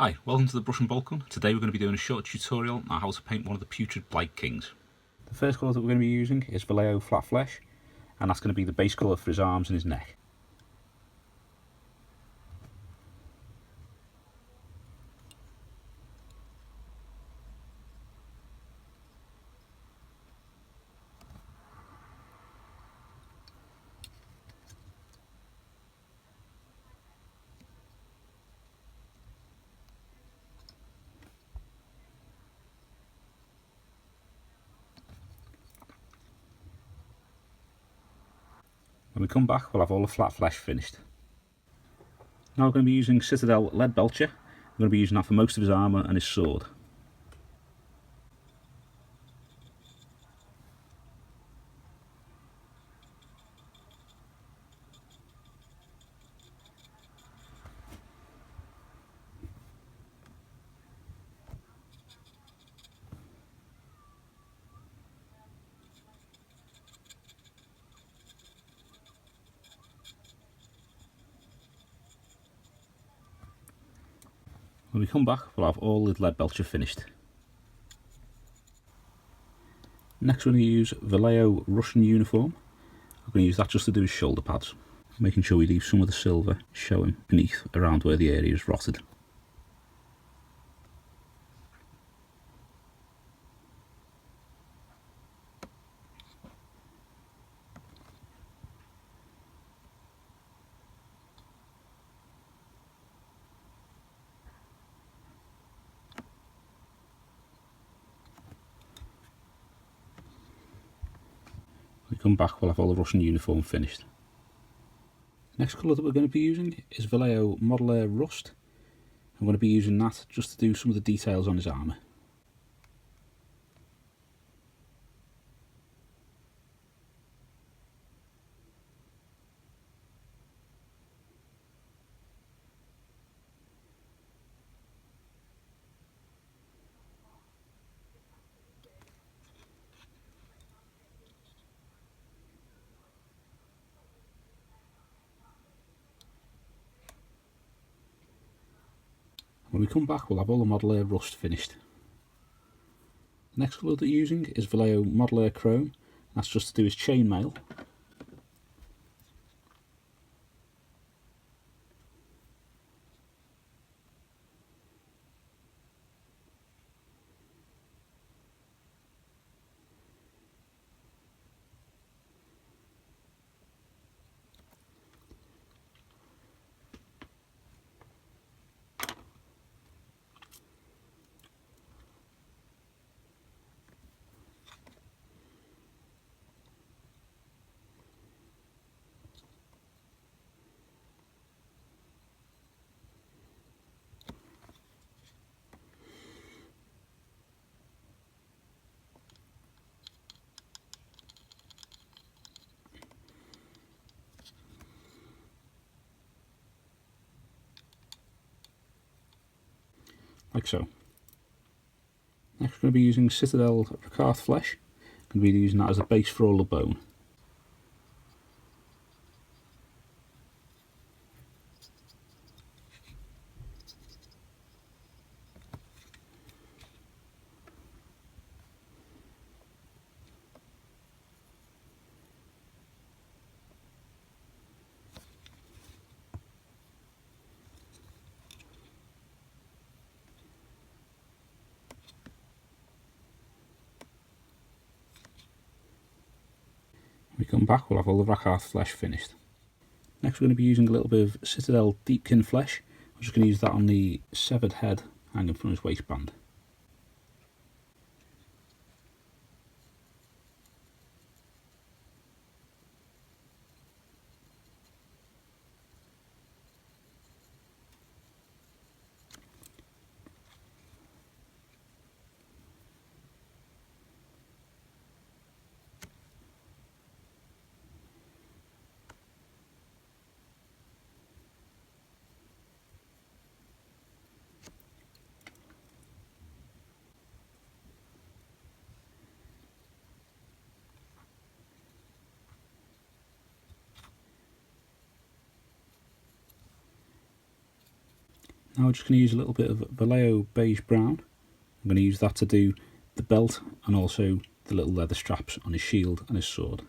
Hi, welcome to the Brush and Boltgun. Today we're going to be doing a short tutorial on how to paint one of the Putrid Blightking. The first colour that we're going to be using is Vallejo Flat Flesh, and that's going to be the base colour for his arms and his neck. When we come back, we'll have all the flat flesh finished. Now we're going to be using Citadel Leadbelcher. We're going to be using that for most of his armour and his sword. When we come back, we'll have all the Leadbelcher finished. Next we're going to use Vallejo Russian Uniform. We're going to use that just to do his shoulder pads, making sure we leave some of the silver showing beneath around where the area is rotted. When we come back, we'll have all the Russian uniform finished. Next colour that we're going to be using is Vallejo Modeler Rust. I'm going to be using that just to do some of the details on his armour. When we come back, we'll have all the Modeler Rust finished. The next colour that we're using is Vallejo Modeler Chrome. That's just to do his chainmail. Like so. Next we're going to be using Citadel Rakarth Flesh. I'm going to be using that as a base for all the bone. When we come back, we'll have all the Rakarth flesh finished. Next we're going to be using a little bit of Citadel Deepkin flesh. I'm just going to use that on the severed head hanging from his waistband. Now we're just going to use a little bit of Vallejo beige brown. I'm going to use that to do the belt and also the little leather straps on his shield and his sword.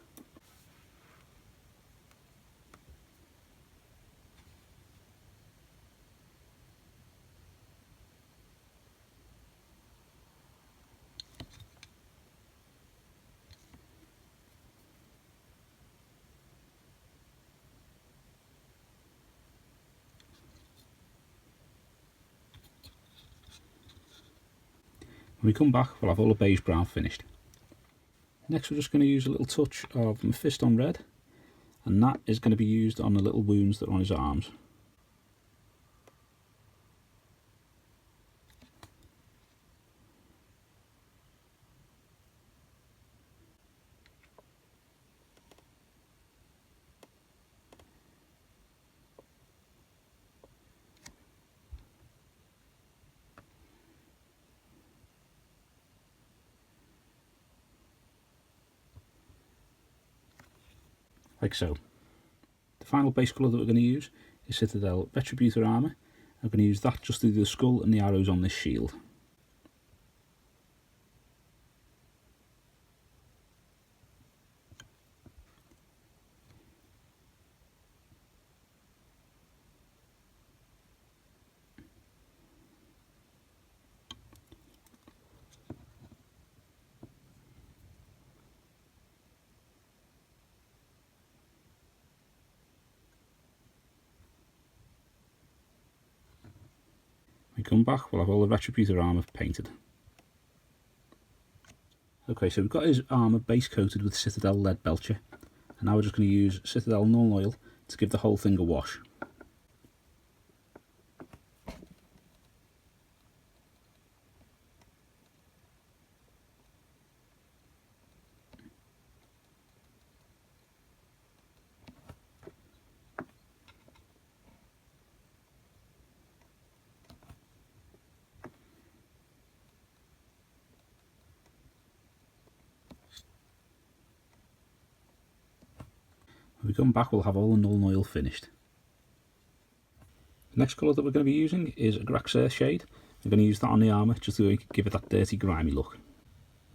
When we come back, we'll have all the beige brown finished. Next we're just going to use a little touch of Mephiston Red, and that is going to be used on the little wounds that are on his arms. Like so. The final base colour that we're going to use is Citadel Retributor Armour. I'm going to use that just to do the skull and the arrows on this shield. When we come back, we'll have all the Retributor armour painted. Okay, so we've got his armour base coated with Citadel Leadbelcher, and now we're just going to use Citadel Nuln Oil to give the whole thing a wash. When we come back, we'll have all the Nuln Oil finished. The next colour that we're going to be using is Agrax Earthshade. I'm going to use that on the armour just to give it that dirty, grimy look.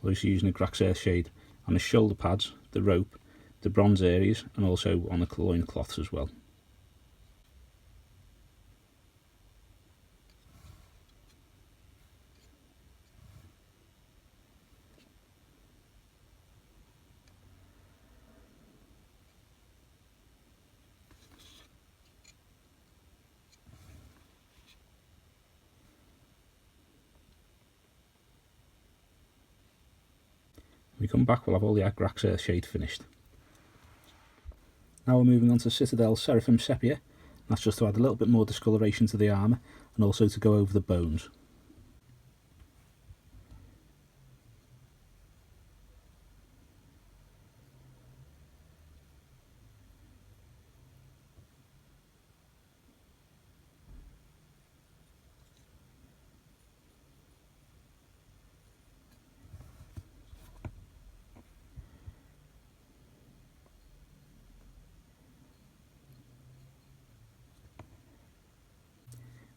We're also using Agrax Earthshade on the shoulder pads, the rope, the bronze areas, and also on the loin cloths as well. When we come back, we'll have all the Agrax Earthshade finished. Now we're moving on to Citadel Seraphim Sepia. That's just to add a little bit more discoloration to the armour and also to go over the bones.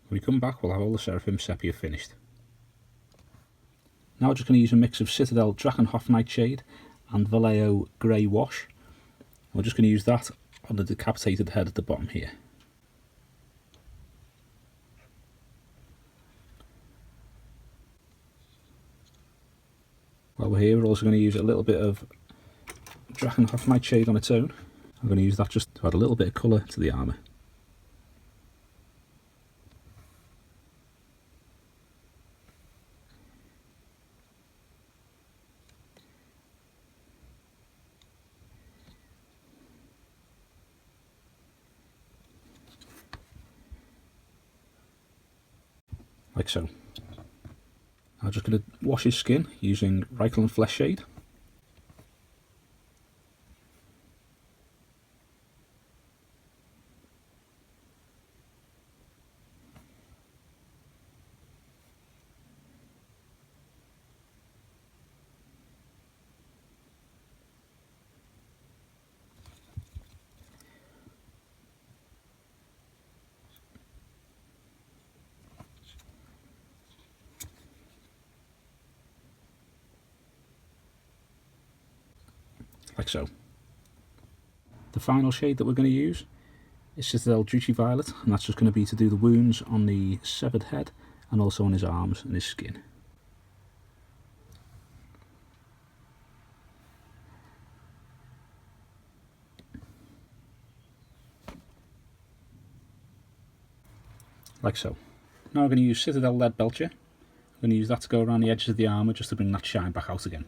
When we come back, we'll have all the Seraphim Sepia finished. Now we're just going to use a mix of Citadel Drakenhof Nightshade and Vallejo Grey Wash. We're just going to use that on the decapitated head at the bottom here. While we're here, we're also going to use a little bit of Drakenhof Nightshade on its own. I'm going to use that just to add a little bit of colour to the armour. Like so. I'm just going to wash his skin using Reikland Fleshshade. like so. The final shade that we're going to use is Citadel Druchii Violet, and that's just going to be to do the wounds on the severed head and also on his arms and his skin. Like so. Now I'm going to use Citadel Leadbelcher. I'm going to use that to go around the edges of the armour just to bring that shine back out again.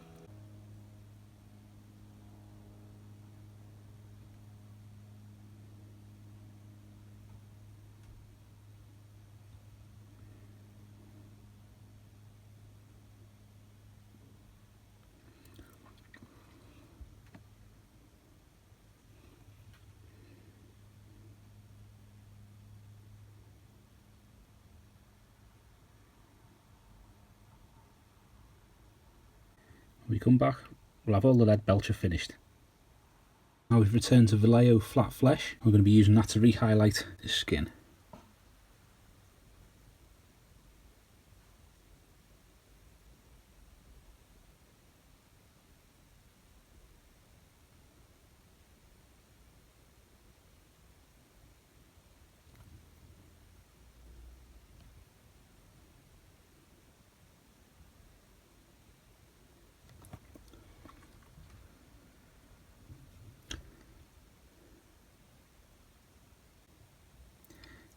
When we come back, we'll have all the Leadbelcher finished. Now we've returned to Vallejo Flat Flesh. We're going to be using that to re-highlight his skin.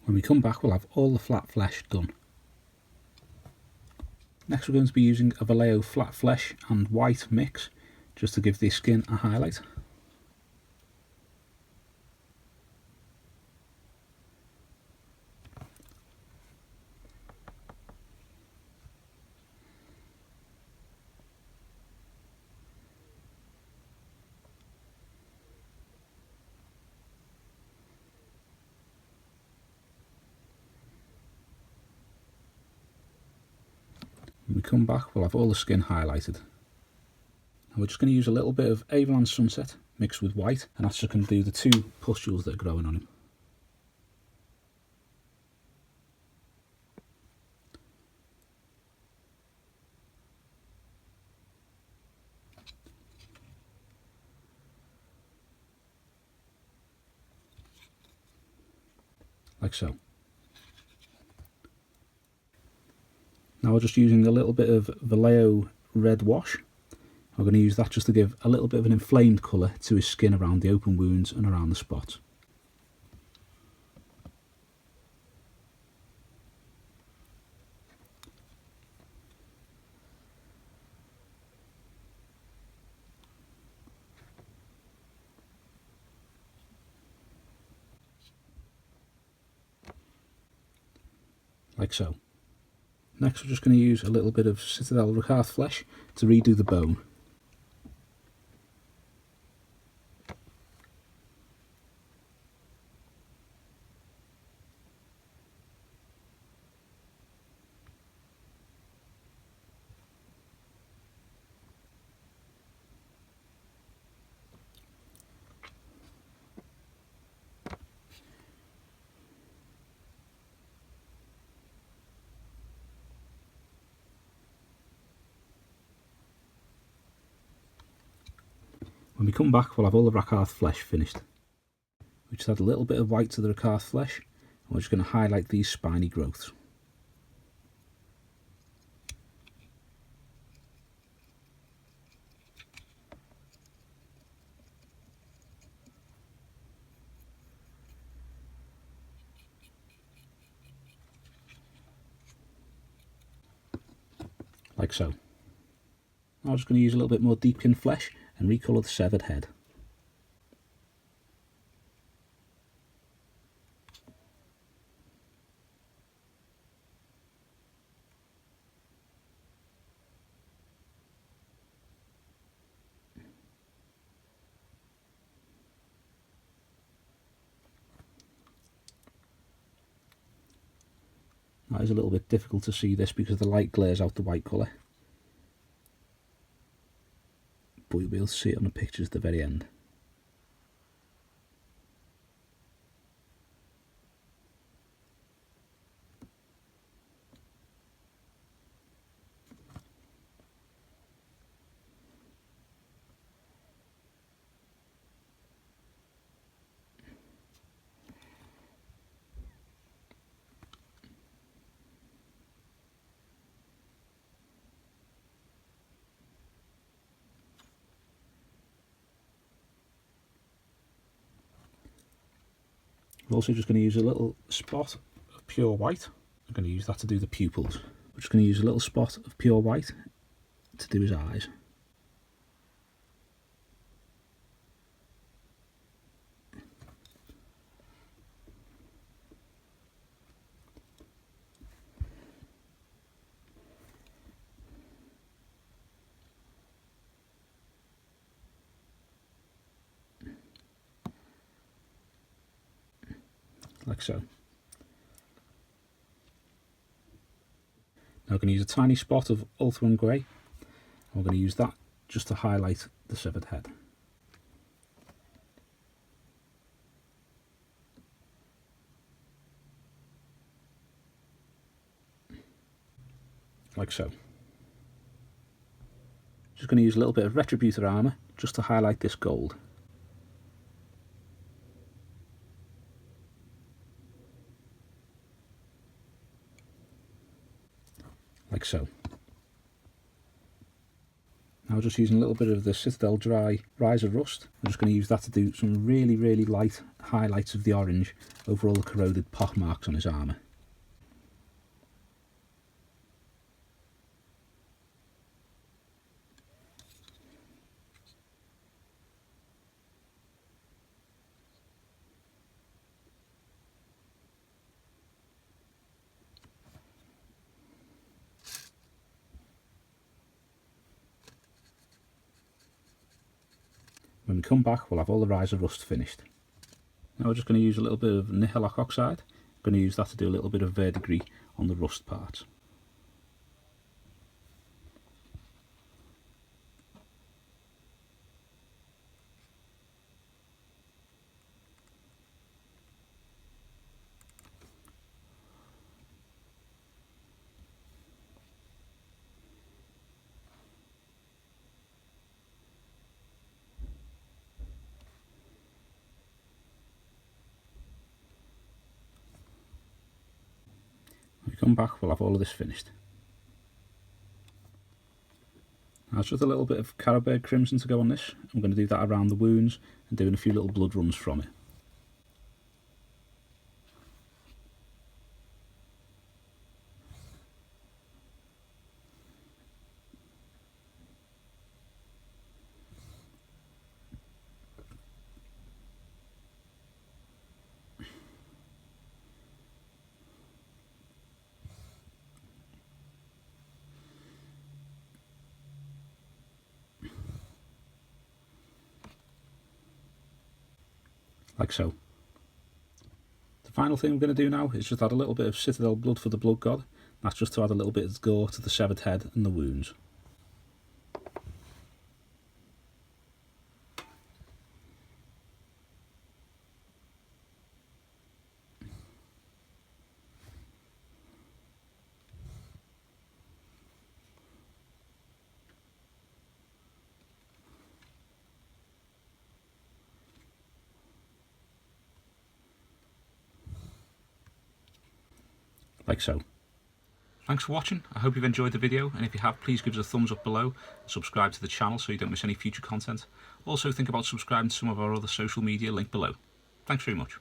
When we come back, we'll have all the flat flesh done. Next we're going to be using a Vallejo flat flesh and white mix just to give the skin a highlight. When we come back, we'll have all the skin highlighted. Now we're just going to use a little bit of Averland Sunset mixed with white, and that's just going to do the two pustules that are growing on him. Like so. Now we're just using a little bit of Vallejo red wash. I'm going to use that just to give a little bit of an inflamed colour to his skin around the open wounds and around the spots. Like so. Next we're just going to use a little bit of Citadel Rakarth flesh to redo the bone. When we come back, we'll have all the Rakarth flesh finished. We just add a little bit of white to the Rakarth flesh, and we're just going to highlight these spiny growths. Like so. Now I'm just going to use a little bit more Deepkin flesh and recolour the severed head. Now it's a little bit difficult to see this because the light glares out the white colour, but you'll be able to see it on the pictures at the very end. We're also just going to use a little spot of pure white. I'm going to use that to do the pupils. We're just going to use a little spot of pure white to do his eyes. Like so. Now I'm going to use a tiny spot of Ulthuan grey. I'm going to use that just to highlight the severed head. Like so. Just going to use a little bit of Retributor armour just to highlight this gold. Like so. Now just using a little bit of the Citadel Dry Ryza Rust, I'm just going to use that to do some really light highlights of the orange over all the corroded pock marks on his armour. When we come back, we'll have all the Ryza Rust finished. Now we're just going to use a little bit of Nihilakh Oxide. I'm going to use that to do a little bit of verdigris on the rust parts. When we come back, we'll have all of this finished. Now just a little bit of Carroburg Crimson to go on this. I'm going to do that around the wounds and doing a few little blood runs from it. Like so. The final thing we're going to do now is just add a little bit of Citadel Blood for the Blood God. That's just to add a little bit of gore to the severed head and the wounds. Like so. Thanks for watching. I hope you've enjoyed the video, and if you have, please give us a thumbs up below and subscribe to the channel so you don't miss any future content. Also think about subscribing to some of our other social media linked below. Thanks very much.